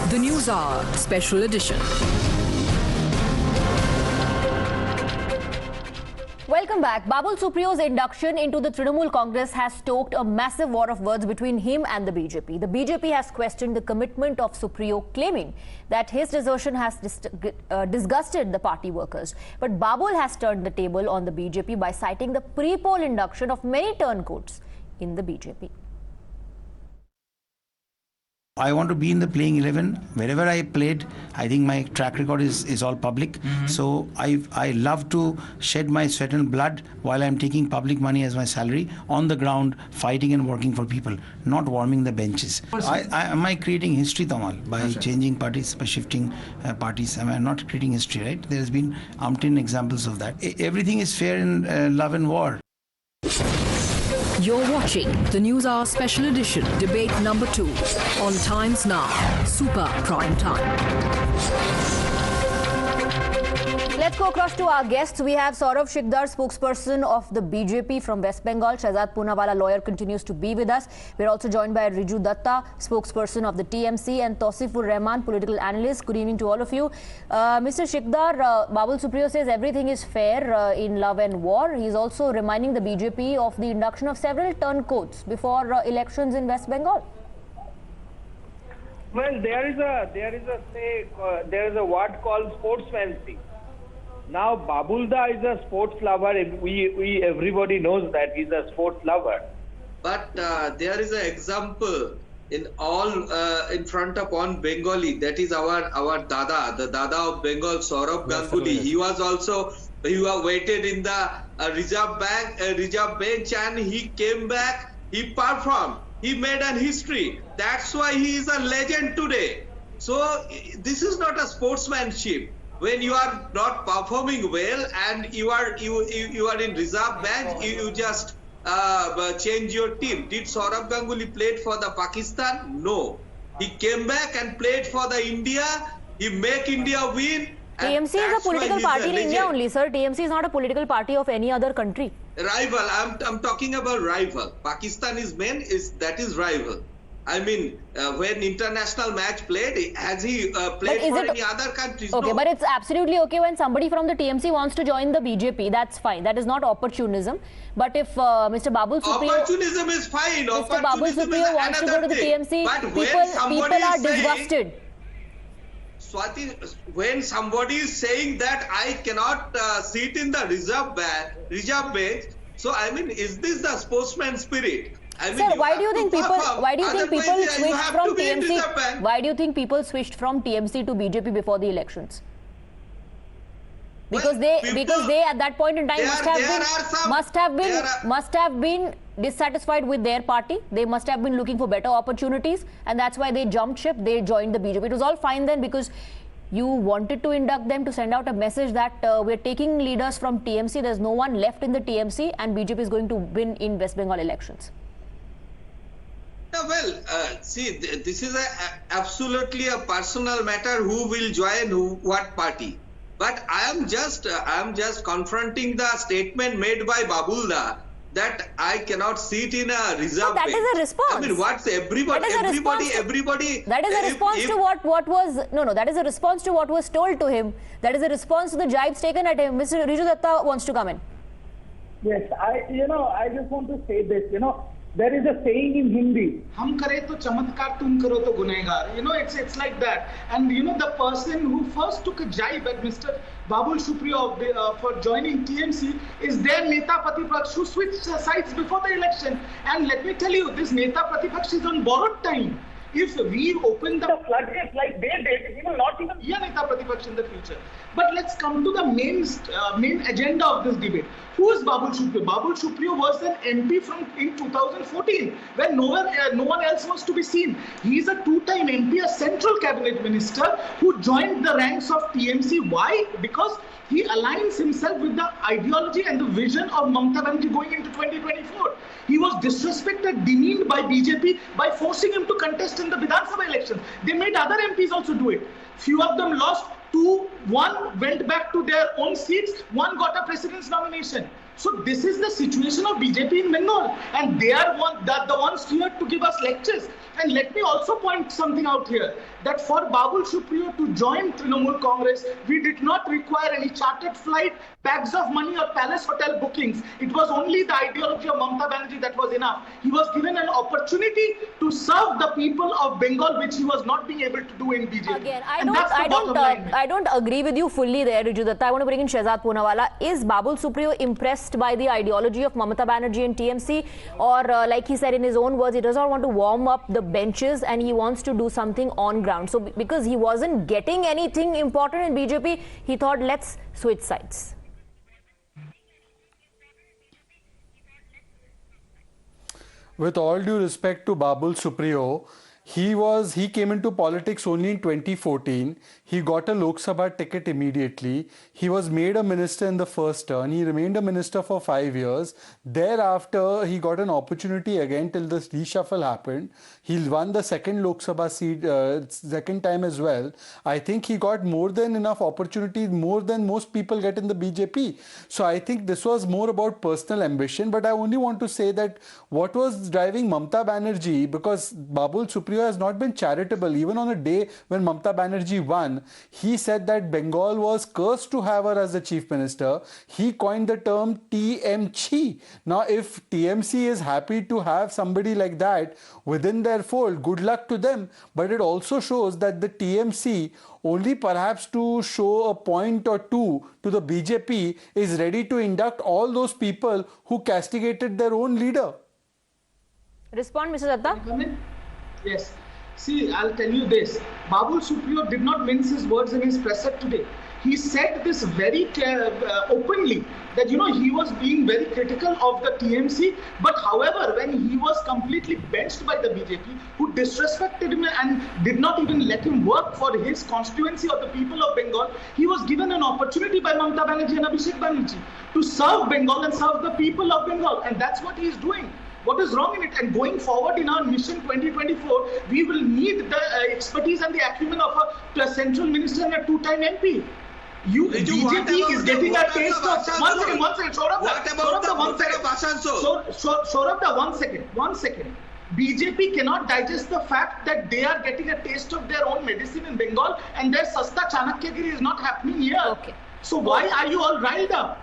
The Newshour Special Edition. Welcome back. Babul Supriyo's induction into the Trinamool Congress has stoked a massive war of words between him and the BJP. The BJP has questioned the commitment of Supriyo, claiming that his desertion has disgusted the party workers. But Babul has turned the table on the BJP by citing the pre-poll induction of many turncoats in the BJP. I want to be in the playing 11. Wherever I played, I think my track record is all public. So I love to shed my sweat and blood while I'm taking public money as my salary on the ground, fighting and working for people, not warming the benches. Am I creating history, Tamal, by changing parties, by shifting parties? Am I not creating history, right? There has been umpteen examples of that. Everything is fair in love and war. You're watching the Newshour Special Edition, Debate number 2, on Times Now, Super Prime Time. Let's go across to our guests. We have Saurav Sikdar, spokesperson of the BJP from West Bengal. Shahzad Poonawala, lawyer, continues to be with us. We're also joined by Riju Dutta, spokesperson of the TMC, and Tauseef Rahman, political analyst. Good evening to all of you. Mr. Sikdar, Babul Supriyo says everything is fair in love and war. He's also reminding the BJP of the induction of several turncoats before elections in West Bengal. Well, there is a word called sportsmanship. Now, Babulda is a sports lover. Everybody knows that he's a sports lover. But there is an example in front of one Bengali. That is our Dada, the Dada of Bengal, Saurabh Ganguly. He was waited in the reserve bench, and he came back. He performed. He made an history. That's why he is a legend today. So this is not a sportsmanship. When you are not performing well and you are in reserve bench, you just change your team. Did Saurabh Ganguly played for the Pakistan? No. He came back and played for the India. He make India win. TMC is a political party in India only, sir. TMC is not a political party of any other country. Rival. I'm talking about rival. Pakistan is that is rival. I mean, when international match played, has he played for any other countries? Okay, no. But it's absolutely okay when somebody from the TMC wants to join the BJP. That's fine. That is not opportunism. But if Mr. Babul Supriyo... Opportunism is fine. Mr. Babul Supriyo wants to go to the TMC, people are disgusted. Swati, when somebody is saying that I cannot sit in the reserve bench, so I mean, is this the sportsman spirit? I mean, sir, why do you think people switched from TMC? Why do you think people switched from TMC to BJP before the elections? Because they at that point in time must have been dissatisfied with their party. They must have been looking for better opportunities, and that's why they jumped ship. They joined the BJP. It was all fine then because you wanted to induct them to send out a message that we're taking leaders from TMC. There's no one left in the TMC, and BJP is going to win in West Bengal elections. Well, see, this is absolutely a personal matter. Who will join what party? But I am just confronting the statement made by Babulda that I cannot sit in a reserve bench. That is a response. I mean, what's everybody? That is a response to what was That is a response to what was told to him. That is a response to the jibes taken at him. Mr. Riju Dutta wants to come in. Yes, I just want to say this. There is a saying in Hindi. Hum kare to chamatkar, tum karo to gunegar. It's like that. And the person who first took a jibe at Mr. Babul Supriyo for joining TMC is their Neta Pratipaksh who switched sides before the election. And let me tell you, this Neta Pratipaksh is on borrowed time. If we open the floodgates like they did, he will not even be a Neta Pratipaksh in the future. But let's come to the main agenda of this debate. Who is Babul Supriyo? Babul Supriyo was an MP in 2014 when no one else was to be seen. He is a two-time MP, a central cabinet minister who joined the ranks of TMC. Why? Because he aligns himself with the ideology and the vision of Mamata Banerjee going into 2024. He was disrespected, demeaned by BJP by forcing him to contest in the Vidhan Sabha elections. They made other MPs also do it. Few of them lost. One went back to their own seats. One got a president's nomination. So this is the situation of BJP in Bengal, and they are the ones here to give us lectures. And let me also point something out here, that for Babul Supriyo to join Trinamool Congress, we did not require any chartered flight, bags of money or palace hotel bookings. It was only the ideology of Mamata Banerjee that was enough. He was given an opportunity to serve the people of Bengal, which he was not being able to do in BJP. Again, I don't agree with you fully there, Riju Dutta. I want to bring in Shehzad Poonawala. Is Babul Supriyo impressed by the ideology of Mamata Banerjee and TMC, or like he said in his own words, he does not want to warm up the benches and he wants to do something on ground? So because he wasn't getting anything important in BJP, he thought, let's switch sides. With all due respect to Babul Supriyo, he came into politics only in 2014. He got a Lok Sabha ticket immediately. He was made a minister in the first term. He remained a minister for 5 years. Thereafter, he got an opportunity again till the reshuffle happened. He won the second Lok Sabha seat second time as well. I think he got more than enough opportunities, more than most people get in the BJP. So I think this was more about personal ambition. But I only want to say that what was driving Mamata Banerjee, because Babul Supriyo has not been charitable. Even on a day when Mamata Banerjee won, he said that Bengal was cursed to have her as the chief minister. He coined the term TMC. Now, if TMC is happy to have somebody like that within their fold, good luck to them. But it also shows that the TMC, only perhaps to show a point or two to the BJP, is ready to induct all those people who castigated their own leader. Respond, Mr. Datta. Yes. See, I'll tell you this. Babul Supriyo did not mince his words in his press set today. He said this very openly, that, you know, he was being very critical of the TMC. But however, when he was completely benched by the BJP, who disrespected him and did not even let him work for his constituency or the people of Bengal, he was given an opportunity by Mamata Banerjee and Abhishek Banerjee to serve Bengal and serve the people of Bengal. And that's what he is doing. What is wrong in it? And going forward in our mission 2024, we will need the expertise and the acumen of a central minister and a two-time MP. BJP is getting a taste of... One second. Saurabh, one second. BJP cannot digest the fact that they are getting a taste of their own medicine in Bengal and their Sasta Chanakyagiri is not happening here. Okay. So why are you all riled up?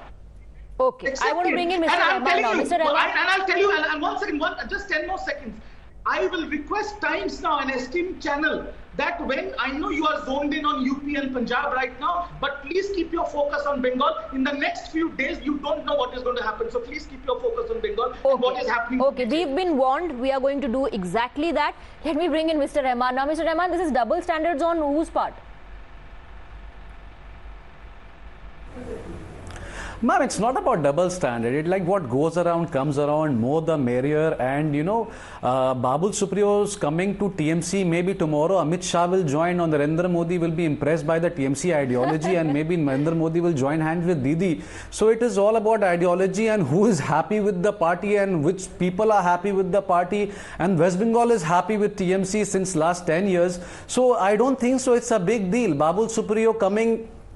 Okay, I want to bring in Mr. Rahman now. Mr. Rahman. And I'll tell you, and one second, just 10 more seconds. I will request Times Now, an esteemed channel, that when I know you are zoned in on UP and Punjab right now, but please keep your focus on Bengal. In the next few days, you don't know what is going to happen. So please keep your focus on Bengal and what is happening. Okay, we've been warned. We are going to do exactly that. Let me bring in Mr. Rahman now. Mr. Rahman, this is double standards on whose part? Ma'am, it's not about double standard. It's like what goes around comes around, more the merrier. And you know, Babul Supriyo is coming to TMC. Maybe tomorrow Amit Shah will join, or Narendra Modi will be impressed by the TMC ideology, and maybe Narendra Modi will join hands with Didi. So it is all about ideology and who is happy with the party and which people are happy with the party. And West Bengal is happy with TMC since last 10 years. So I don't think so. It's a big deal. Babul Supriyo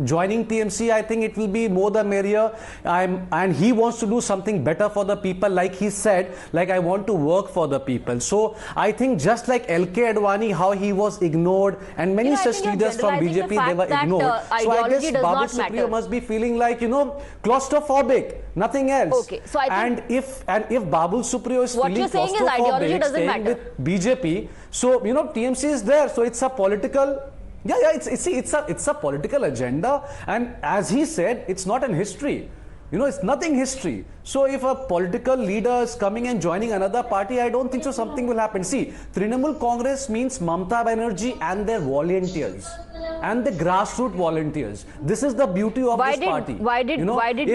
joining TMC, I think it will be more the merrier. And he wants to do something better for the people, like he said, like I want to work for the people. So I think just like LK Advani, how he was ignored, and many such leaders from BJP, they were ignored. So I guess Babul Supriyo must be feeling like, you know, claustrophobic, nothing else. Okay, so I think if Babul Supriyo is feeling claustrophobic, staying with BJP, so you know TMC is there, so it's a political. Yeah, it's a political agenda, and as he said, it's not an history. You know, it's nothing history. So if a political leader is coming and joining another party, I don't think so something will happen. See, Trinamool Congress means Mamata Banerjee and their volunteers and the grassroots volunteers. This is the beauty of this party. Why did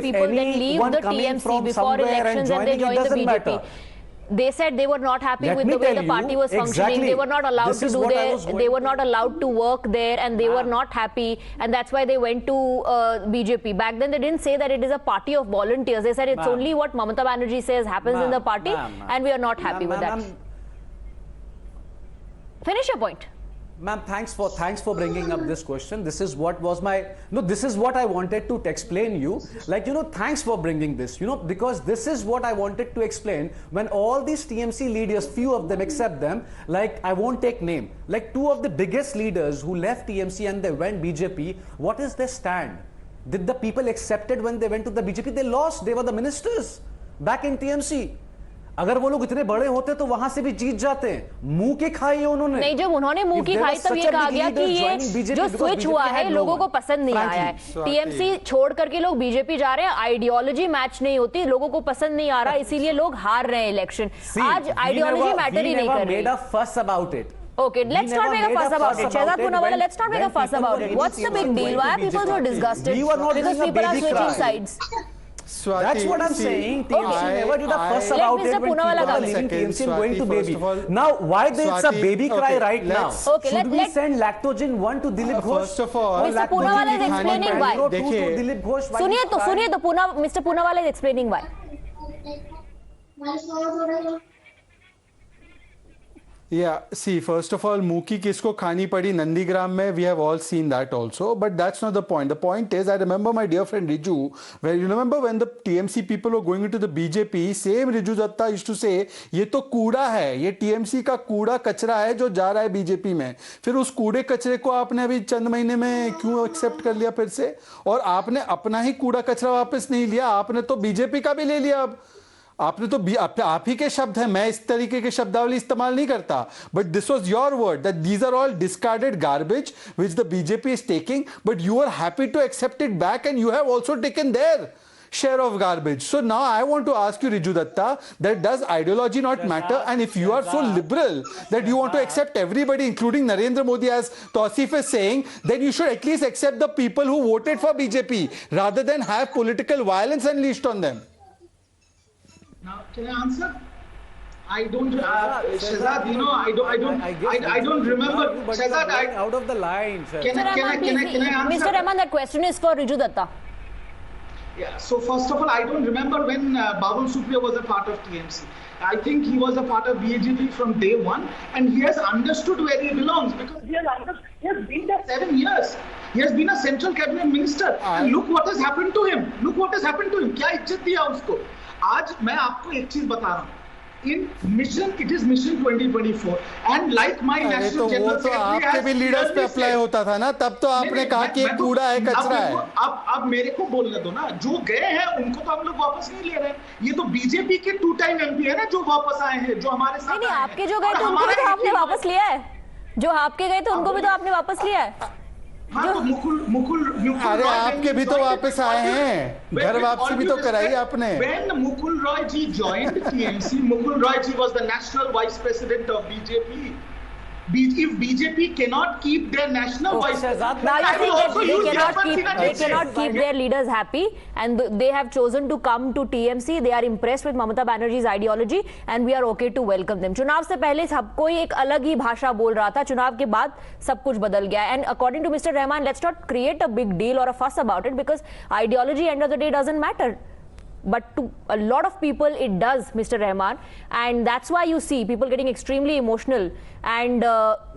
people then leave the TMC before elections and they joined the BJP? Matter. They said they were not happy with the way the party was functioning. They were not allowed to do they were not allowed to work there, and they were not happy, and that's why they went to BJP. Back then they didn't say that it is a party of volunteers. They said it's only what Mamata Banerjee says happens in the party, and we are not happy with that. Finish your point. Ma'am, thanks for bringing up this question. This is what was my this is what I wanted to explain you. Like, thanks for bringing this. Because this is what I wanted to explain. When all these TMC leaders, few of them except them, like I won't take name, like two of the biggest leaders who left TMC and they went BJP. What is their stand? Did the people accepted when they went to the BJP? They lost. They were the ministers back in TMC. अगर वो लोग इतने बड़े होते तो वहां से भी जीत जाते हैं. मुंह की खाई है उन्होंने. नहीं, जब उन्होंने मुंह की खाई तब ये कहा गया कि ये जो स्विच हुआ है लोगों को पसंद नहीं आया है. टीएमसी छोड़ करके लोग बीजेपी जा रहे हैं. आइडियोलॉजी मैच नहीं होती, लोगों को पसंद नहीं आ रहा, इसीलिए लोग हार रहे हैं इलेक्शन. आज आइडियोलॉजी मैटर ही नहीं कर रही. Okay, let's not make a fuss about it. Shehzad Poonawala, let's not make a fuss about it. What's the big deal? Why are people so disgusted? Because people are switching sides. Swati, that's what I'm saying. TMC never did a fuss about it when people are leaving TMC and going to baby. Now, why there's a baby cry right now? Okay, should we send lactogen 1 to Dilip Ghosh? First of all, Mr. Poonawala is explaining why. देखिए, सुनिए तो Mr. Poonawala is explaining why. Yeah, see, first of all, Mooki kisko khani padi Nandigram mein, we have all seen that also, but that's not the point. The point is, I remember my dear friend Riju, where you remember when the TMC people were going into the BJP, same Riju Dutta used to say, ये तो कूड़ा है, ये TMC का कूड़ा कचरा है जो जा रहा है बीजेपी में. फिर उस कूड़े कचरे को आपने अभी चंद महीने में क्यों एक्सेप्ट कर लिया फिर से? और आपने अपना ही कूड़ा कचरा वापस नहीं लिया, आपने तो बीजेपी का भी ले लिया. अब आपने तो आप ही के शब्द हैं, मैं इस तरीके के शब्दावली इस्तेमाल नहीं करता, but this was your word that these are all discarded garbage which the BJP is taking, but you are happy to accept it back and you have also taken their share of garbage. So now I want to ask you, Riju Dutta, that does ideology not matter? And if you are so liberal that you want to accept everybody, including Narendra Modi, as Tauseef is saying, then you should at least accept the people who voted for BJP rather than have political violence unleashed on them. Now, can I answer? I don't, Shehzad, I don't remember. Shehzad, out of the line. Can I answer? Mr. Rahman, that question is for Riju Dutta. Yeah, so first of all, I don't remember when Babul Supriyo was a part of TMC. I think he was a part of BJP from day one, and he has understood where he belongs because he has been there 7 years. He has been a central cabinet minister, and look what has happened to him. Look what has happened to him. क्या इज्जत दिया उसको? आज मैं आपको एक चीज बता रहा हूँ. In mission, it is mission 2024, and like my national general secretary, आपके भी लीडर्स पे अप्लाई होता था ना, तब तो आपने कहा कि कूड़ा है, कचरा है. अब मेरे को बोलने दो ना, जो गए हैं उनको तो हम लोग वापस नहीं ले रहे हैं. ये तो बीजेपी के 2 टाइम MP है ना जो वापस आए हैं, जो हमारे साथ. नहीं, आपके जो गए थे उनको भी तो आपने वापस लिया है. जो आपके गए थे उनको भी तो आपने वापस लिया है. हाँ, तो मुकुल अरे आपके भी तो वापस आए हैं, घर वापसी भी तो कराई आपने. When Mukul Roy ji joined TMC, Mukul Roy ji was the national vice president of BJP. If BJP cannot keep their national vice president, they cannot keep their leaders happy, and they have chosen to come to TMC. They are impressed with Mamata Banerjee's ideology, and we are okay to welcome them. चुनाव से पहले सब कोई एक अलग ही भाषा बोल रहा था, चुनाव के बाद सब कुछ बदल गया. And according to Mr. Rahman, let's not create a big deal or a fuss about it because ideology end of the day doesn't matter. But to a lot of people it does, Mr. Rahman, and that's why you see people getting extremely emotional and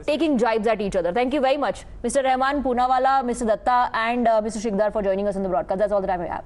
taking jibes at each other. Thank you very much, Mr. Rahman, Poonawala, Mr. Dutta, and Mr. Shikdar for joining us on the broadcast. That's all the time we have.